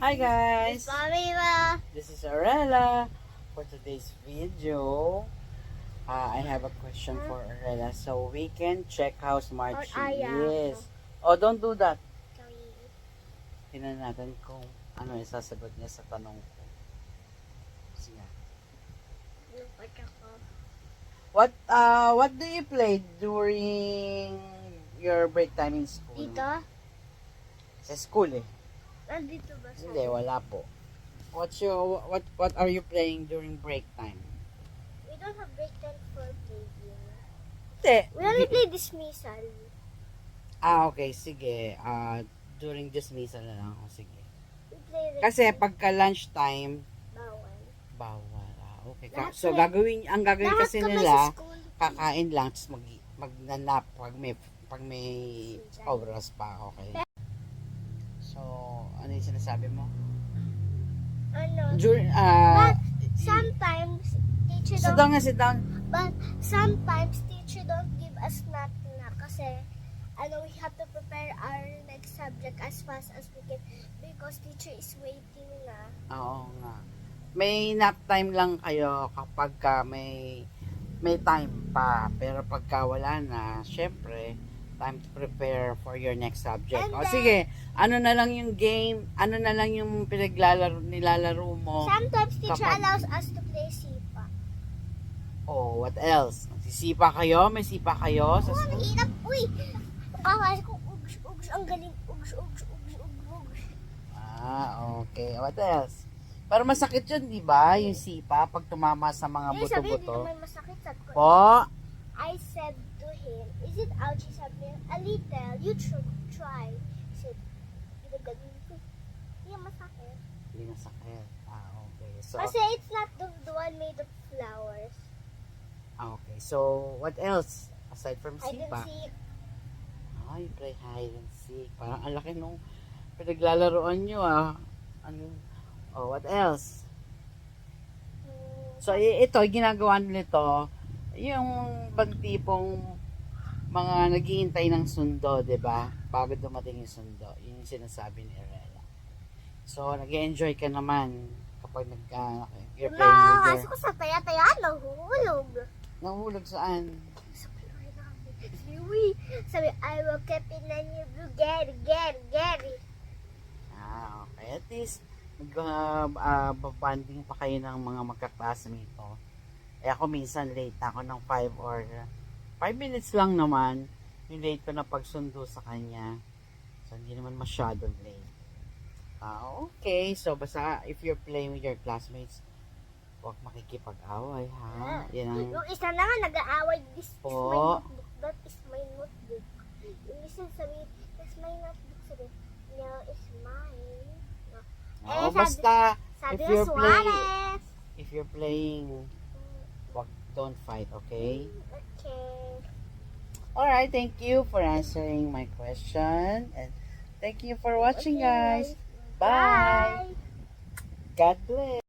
Hi guys, Pamela. this is Arella. For today's video, I have a question for Arella so we can check how smart she is. Oh, don't do that. Tingnan natin kung ano yung sasagot niya sa tanong ko. Sige. What do you play during your break time in school? Dito? Sa school eh. Nandito ba sa? Hindi, wala po. What are you playing during break time? We don't have break time for playing. Hindi. We only play dismissal. Okay, sige. During dismissal na lang. Sige. We play Kasi pagka lunchtime, bawal. bawal. Okay. Lahat So, ang gagawin Lahat kasi kami nila, sa school. kakain lang, tapos magnanap pag may oras pa. Okay. So, ano yung sinasabi mo? Ano? During, But sometimes teacher sit don't. down nga, sit down. But sometimes teacher don't give us snack na kasi we have to prepare our next subject as fast as we can because teacher is waiting na. Oo nga. May nap time lang kayo kapag may time pa. Pero pagka wala na, syempre, time to prepare for your next subject. And O then, sige, ano na lang yung game, ano na lang yung nilalaro mo. Sometimes teacher Kapag- allows us to play sipa. Oh, what else? Sisipa kayo? May sipa kayo? Sa Oh, school? mahirap. Uy! Nakakasya ko, ugs. Ang galing. Ugs. Okay. What else? Pero masakit yun, di ba? Yung sipa, pag tumama sa mga Hindi, sabi, hindi buto-buto. naman masakit. Sabi ko, Po? I said to him, is it ouchy? Sabi niya, a little. You should try. He said, ginagaling ko. Hindi masakit. Hindi masakit. Okay. So, Kasi it's not the one made of flowers. okay. So, what else? Aside from I didn't sipa. see it. Ay, play hide and seek. Parang ang laki nung pinaglalaroan nyo what else? So, ito, ginagawa nito, yung bang tipong mga naghihintay ng sundo, di ba? Bago dumating yung sundo. Yun yung sinasabi ni Arella. So, nag-enjoy ka naman kapag you're playing with Nakakasya your... ko sa taya-taya, nahulog. Nahulog saan? Sabi, I will keep it on you, Gary. Okay. At least, babanding pa kayo ng mga magka-classmate mo. Ako minsan late na ako ng 5 or 5 minutes lang naman yung late ko na pagsundo sa kanya. So, hindi naman masyadong late. Okay. So, basta if you're playing with your classmates, huwag makikipag-away, ha? Yan ang... Yung isa na nga, nag-aaway. This is my Po. notebook. That is my notebook. Yung isa sabi, that's my notebook. Sabi, no, it's mine. Basta, Sabi if na you're playing, Suarez. if you're playing, don't fight, okay? Okay. Alright, thank you for answering my question. And thank you for watching, guys. Bye. God bless.